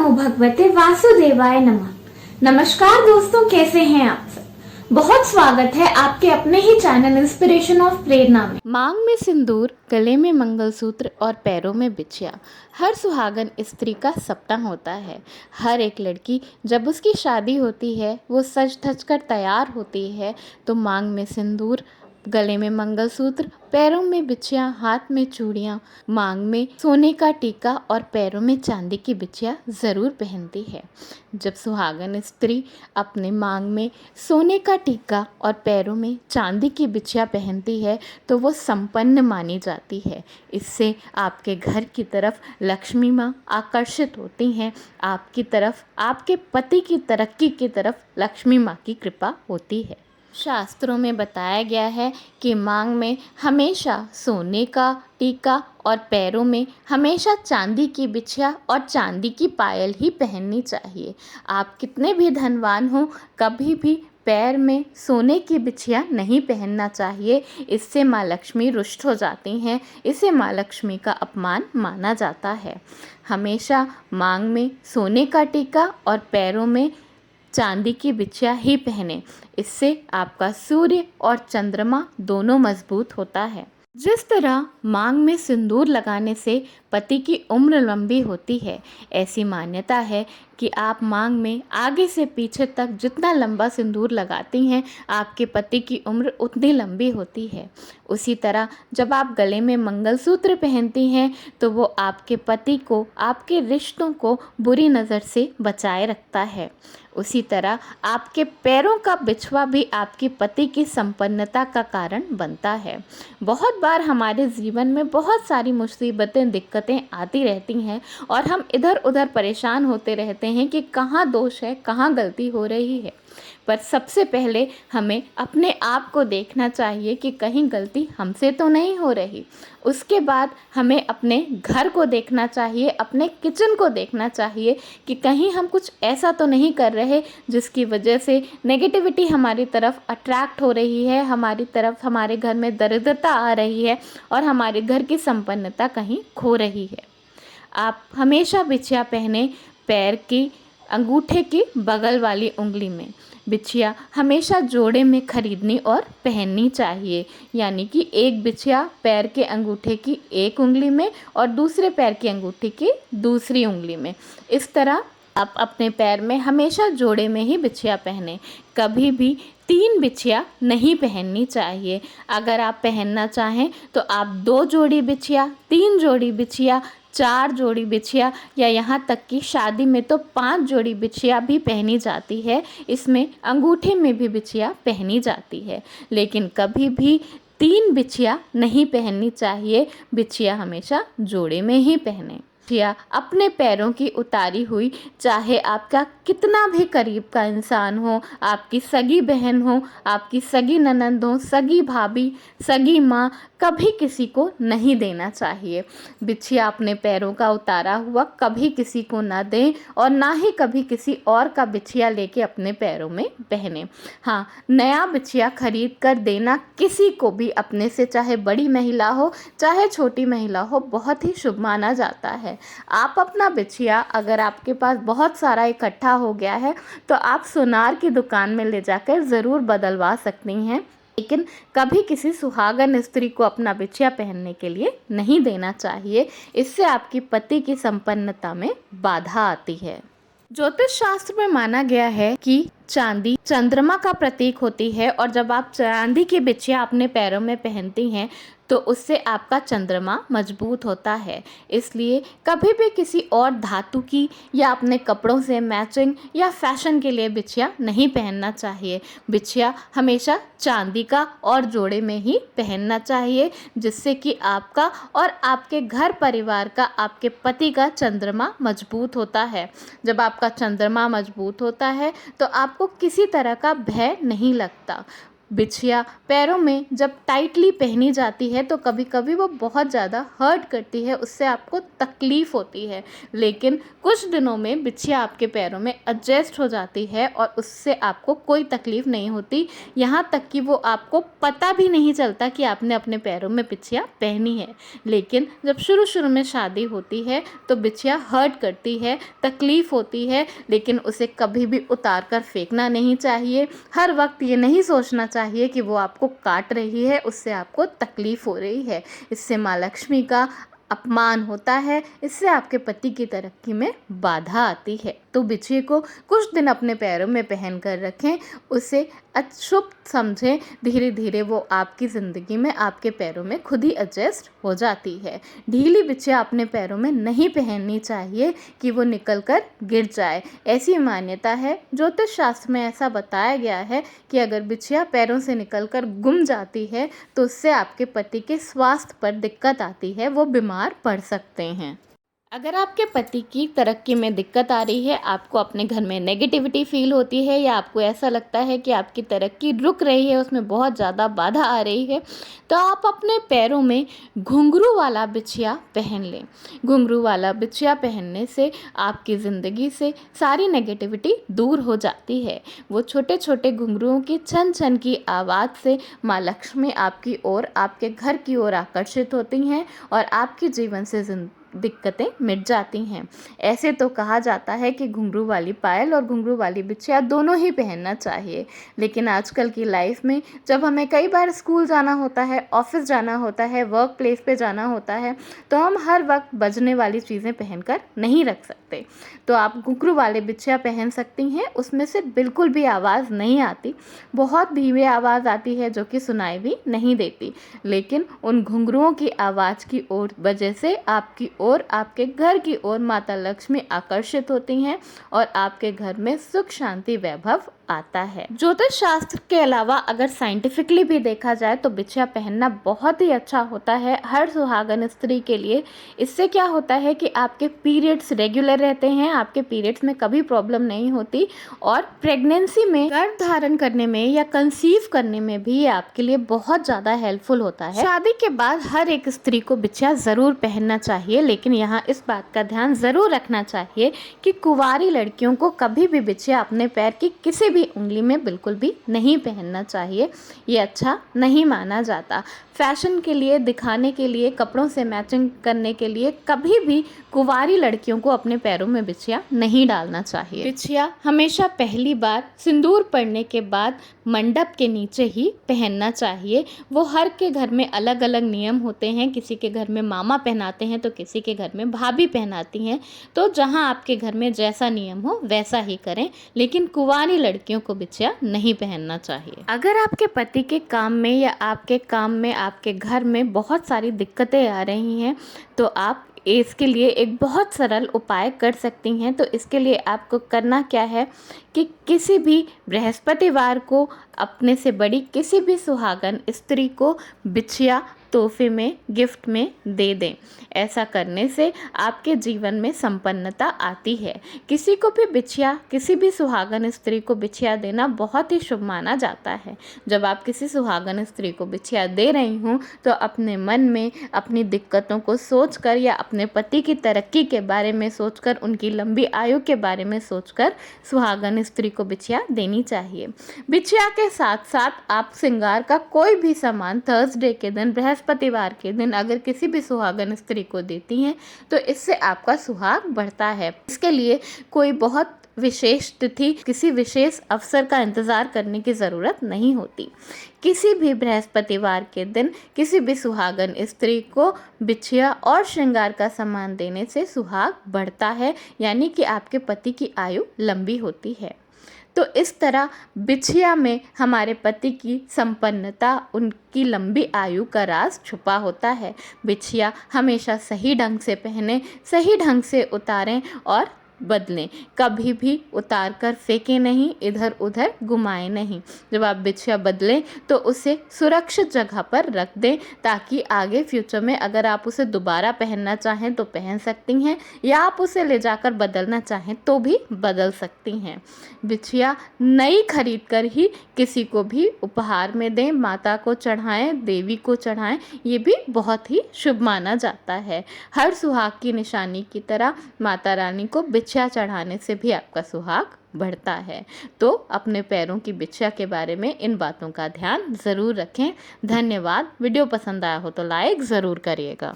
नमो भगवते वासुदेवाय नमः। नमस्कार दोस्तों, कैसे हैं आप सब। बहुत स्वागत है आपके अपने ही चैनल इंस्पिरेशन ऑफ प्रेरणा में। मांग में सिंदूर, गले में मंगलसूत्र और पैरों में बिछिया हर सुहागन स्त्री का सपना होता है। हर एक लड़की जब उसकी शादी होती है, वो सज धज कर तैयार होती है तो मांग में सिंदूर, गले में मंगलसूत्र, पैरों में बिछिया, हाथ में चूड़ियाँ, मांग में सोने का टीका और पैरों में चांदी की बिछिया ज़रूर पहनती है। जब सुहागन स्त्री अपने मांग में सोने का टीका और पैरों में चांदी की बिछिया पहनती है तो वो संपन्न मानी जाती है। इससे आपके घर की तरफ लक्ष्मी माँ आकर्षित होती हैं, आपकी तरफ, आपके पति की तरक्की की तरफ लक्ष्मी माँ की कृपा होती है। शास्त्रों में बताया गया है कि मांग में हमेशा सोने का टीका और पैरों में हमेशा चांदी की बिछिया और चांदी की पायल ही पहननी चाहिए। आप कितने भी धनवान हो, कभी भी पैर में सोने की बिछिया नहीं पहनना चाहिए। इससे माँ लक्ष्मी रुष्ट हो जाती हैं, इसे माँ लक्ष्मी का अपमान माना जाता है। हमेशा मांग में सोने का टीका और पैरों में चांदी की बिछिया ही पहने। इससे आपका सूर्य और चंद्रमा दोनों मजबूत होता है। जिस तरह मांग में सिंदूर लगाने से पति की उम्र लंबी होती है, ऐसी मान्यता है कि आप मांग में आगे से पीछे तक जितना लंबा सिंदूर लगाती हैं, आपके पति की उम्र उतनी लंबी होती है। उसी तरह जब आप गले में मंगलसूत्र पहनती हैं तो वो आपके पति को, आपके रिश्तों को बुरी नज़र से बचाए रखता है। उसी तरह आपके पैरों का बिछुआ भी आपके पति की संपन्नता का कारण बनता है। बहुत बार हमारे जीवन में बहुत सारी मुसीबतें, दिक्कतें आती रहती हैं और हम इधर उधर परेशान होते रहते हैं कि कहाँ दोष है, कहाँ गलती हो रही है। पर सबसे पहले हमें अपने आप को देखना चाहिए कि कहीं गलती हमसे तो नहीं हो रही। उसके बाद हमें अपने घर को देखना चाहिए, अपने किचन को देखना चाहिए कि कहीं हम कुछ ऐसा तो नहीं कर रहे जिसकी वजह से नेगेटिविटी हमारी तरफ अट्रैक्ट हो रही है, हमारी तरफ, हमारे घर में दरिद्रता आ रही है और हमारे घर की संपन्नता कहीं खो रही है। आप हमेशा बिछिया पहने, पैर की अंगूठे की बगल वाली उंगली में। बिछिया हमेशा जोड़े में खरीदनी और पहननी चाहिए, यानी कि एक बिछिया पैर के अंगूठे की एक उंगली में और दूसरे पैर की अंगूठी की दूसरी उंगली में। इस तरह आप अपने पैर में हमेशा जोड़े में ही बिछिया पहने। कभी भी 3 बिछिया नहीं पहननी चाहिए। अगर आप पहनना चाहें तो आप 2 जोड़ी बिछिया, 3 जोड़ी बिछिया, 4 जोड़ी बिछिया या यहाँ तक कि शादी में तो 5 जोड़ी बिछिया भी पहनी जाती है। इसमें अंगूठे में भी बिछिया पहनी जाती है, लेकिन कभी भी 3 बिछिया नहीं पहननी चाहिए। बिछिया हमेशा जोड़े में ही पहने। बिछिया अपने पैरों की उतारी हुई, चाहे आपका कितना भी करीब का इंसान हो, आपकी सगी बहन हो, आपकी सगी ननंद हो, सगी भाभी, सगी माँ, कभी किसी को नहीं देना चाहिए। बिछिया अपने पैरों का उतारा हुआ कभी किसी को ना दें और ना ही कभी किसी और का बिछिया लेके अपने पैरों में पहने। हाँ, नया बिछिया खरीद कर देना किसी को भी, अपने से चाहे बड़ी महिला हो चाहे छोटी महिला हो, बहुत ही शुभ माना जाता है। आप अपना बिछिया, अगर आपके पास बहुत सारा इकट्ठा हो गया है तो आप सुनार की दुकान में ले जाकर ज़रूर बदलवा सकती हैं, लेकिन कभी किसी सुहागन स्त्री को अपना बिछिया पहनने के लिए नहीं देना चाहिए। इससे आपकी पति की संपन्नता में बाधा आती है। ज्योतिष शास्त्र में माना गया है कि चांदी चंद्रमा का प्रतीक होती है और जब आप चांदी की बिछिया अपने पैरों में पहनती हैं तो उससे आपका चंद्रमा मजबूत होता है। इसलिए कभी भी किसी और धातु की या अपने कपड़ों से मैचिंग या फैशन के लिए बिछिया नहीं पहनना चाहिए। बिछिया हमेशा चांदी का और जोड़े में ही पहनना चाहिए, जिससे कि आपका और आपके घर परिवार का, आपके पति का चंद्रमा मजबूत होता है। जब आपका चंद्रमा मजबूत होता है तो आपको किसी तरह का भय नहीं लगता। बिछिया पैरों में जब टाइटली पहनी जाती है तो कभी कभी वो बहुत ज़्यादा हर्ट करती है, उससे आपको तकलीफ़ होती है। लेकिन कुछ दिनों में बिछिया आपके पैरों में एडजस्ट हो जाती है और उससे आपको कोई तकलीफ़ नहीं होती, यहाँ तक कि वो आपको पता भी नहीं चलता कि आपने अपने पैरों में बिछिया पहनी है। लेकिन जब शुरू शुरू में शादी होती है तो बिछिया हर्ट करती है, तकलीफ़ होती है, लेकिन उसे कभी भी उतार कर फेंकना नहीं चाहिए। हर वक्त ये नहीं सोचना चाहिए कि वो आपको काट रही है, उससे आपको तकलीफ़ हो रही है। इससे माँ लक्ष्मी का अपमान होता है, इससे आपके पति की तरक्की में बाधा आती है। तो बिछिए को कुछ दिन अपने पैरों में पहन कर रखें, उसे अशुभ समझें। धीरे धीरे वो आपकी ज़िंदगी में आपके पैरों में खुद ही एडजस्ट हो जाती है। ढीली बिछिया अपने पैरों में नहीं पहननी चाहिए कि वो निकल कर गिर जाए। ऐसी मान्यता है, ज्योतिष शास्त्र में ऐसा बताया गया है कि अगर बिछिया पैरों से निकल कर गुम जाती है तो उससे आपके पति के स्वास्थ्य पर दिक्कत आती है, वो बीमार पड़ सकते हैं। अगर आपके पति की तरक्की में दिक्कत आ रही है, आपको अपने घर में नेगेटिविटी फील होती है या आपको ऐसा लगता है कि आपकी तरक्की रुक रही है, उसमें बहुत ज़्यादा बाधा आ रही है, तो आप अपने पैरों में घुंघरू वाला बिछिया पहन लें। घुंघरू वाला बिछिया पहनने से आपकी ज़िंदगी से सारी नेगेटिविटी दूर हो जाती है। वो छोटे छोटे घुंघरुओं की छन छन की आवाज़ से माँ लक्ष्मी आपकी ओर, आपके घर की ओर आकर्षित होती हैं और आपके जीवन से दिक्कतें मिट जाती हैं। ऐसे तो कहा जाता है कि घुंघरू वाली पायल और घुंघरू वाली बिछिया दोनों ही पहनना चाहिए, लेकिन आजकल की लाइफ में जब हमें कई बार स्कूल जाना होता है, ऑफिस जाना होता है, वर्क प्लेस पे जाना होता है, तो हम हर वक्त बजने वाली चीज़ें पहनकर नहीं रख सकते। तो आप घुंघरू वाले बिछिया पहन सकती हैं, उसमें से बिल्कुल भी आवाज़ नहीं आती, बहुत धीमी आवाज़ आती है जो कि सुनाई भी नहीं देती, लेकिन उन घुंघरुओं की आवाज़ की वजह से आपकी और आपके घर की ओर माता लक्ष्मी आकर्षित होती हैं और आपके घर में सुख शांति वैभव आता है। ज्योतिष शास्त्र के अलावा अगर साइंटिफिकली भी देखा जाए तो बिछिया पहनना बहुत ही अच्छा होता है हर सुहागन स्त्री के लिए। इससे क्या होता है कि आपके पीरियड्स रेगुलर रहते हैं, आपके पीरियड्स में कभी प्रॉब्लम नहीं होती और प्रेगनेंसी में गर्भ धारण करने में या कंसीव करने में भी ये आपके लिए बहुत ज़्यादा हेल्पफुल होता है। शादी के बाद हर एक स्त्री को बिछिया ज़रूर पहनना चाहिए, लेकिन यहाँ इस बात का ध्यान ज़रूर रखना चाहिए कि कुंवारी लड़कियों को कभी भी बिछिया अपने पैर की किसी भी उंगली में बिल्कुल भी नहीं पहनना चाहिए। ये अच्छा नहीं माना जाता। फैशन के लिए, दिखाने के लिए, कपड़ों से मैचिंग करने के लिए कभी भी कुंवारी लड़कियों को अपने पैरों में बिछिया नहीं डालना चाहिए। बिछिया हमेशा पहली बार सिंदूर पड़ने के बाद मंडप के नीचे ही पहनना चाहिए। वो हर के घर में अलग अलग नियम होते हैं, किसी के घर में मामा पहनाते हैं तो किसी के घर में भाभी पहनाती हैं। तो जहाँ आपके घर में जैसा नियम हो वैसा ही करें, लेकिन कुंवारी लड़कियों को बिछिया नहीं पहनना चाहिए। अगर आपके पति के काम में या आपके काम में, आपके घर में बहुत सारी दिक्कतें आ रही हैं तो आप इसके लिए एक बहुत सरल उपाय कर सकती हैं। तो इसके लिए आपको करना क्या है कि किसी भी बृहस्पतिवार को अपने से बड़ी किसी भी सुहागन स्त्री को बिछिया तोहफे में, गिफ्ट में दे दें। ऐसा करने से आपके जीवन में संपन्नता आती है। किसी को भी बिछिया, किसी भी सुहागन स्त्री को बिछिया देना बहुत ही शुभ माना जाता है। जब आप किसी सुहागन स्त्री को बिछिया दे रही हूँ तो अपने मन में अपनी दिक्कतों को सोचकर या अपने पति की तरक्की के बारे में सोचकर, उनकी लंबी आयु के बारे में सोचकर सुहागन स्त्री को बिछिया देनी चाहिए। बिछिया के साथ साथ आप श्रृंगार का कोई भी सामान थर्सडे के दिन, बृहस्पतिवार के दिन अगर किसी भी सुहागन स्त्री को देती हैं तो इससे आपका सुहाग बढ़ता है। इसके लिए कोई बहुत विशेष तिथि, किसी विशेष अवसर का इंतज़ार करने की ज़रूरत नहीं होती। किसी भी बृहस्पतिवार के दिन किसी भी सुहागन स्त्री को बिछिया और श्रृंगार का सामान देने से सुहाग बढ़ता है, यानी कि आपके पति की आयु लंबी होती है। तो इस तरह बिछिया में हमारे पति की संपन्नता, उनकी लंबी आयु का राज छुपा होता है। बिछिया हमेशा सही ढंग से पहने, सही ढंग से उतारें और बदलें। कभी भी उतार कर फेंकें नहीं, इधर उधर घुमाएं नहीं। जब आप बिछिया बदलें तो उसे सुरक्षित जगह पर रख दें, ताकि आगे फ्यूचर में अगर आप उसे दोबारा पहनना चाहें तो पहन सकती हैं, या आप उसे ले जाकर बदलना चाहें तो भी बदल सकती हैं। बिछिया नई खरीद कर ही किसी को भी उपहार में दें, माता को चढ़ाएं, देवी को चढ़ाएं, ये भी बहुत ही शुभ माना जाता है। हर सुहाग की निशानी की तरह माता रानी को बिछिया चढ़ाने से भी आपका सुहाग बढ़ता है। तो अपने पैरों की बिछिया के बारे में इन बातों का ध्यान ज़रूर रखें। धन्यवाद। वीडियो पसंद आया हो तो लाइक ज़रूर करिएगा।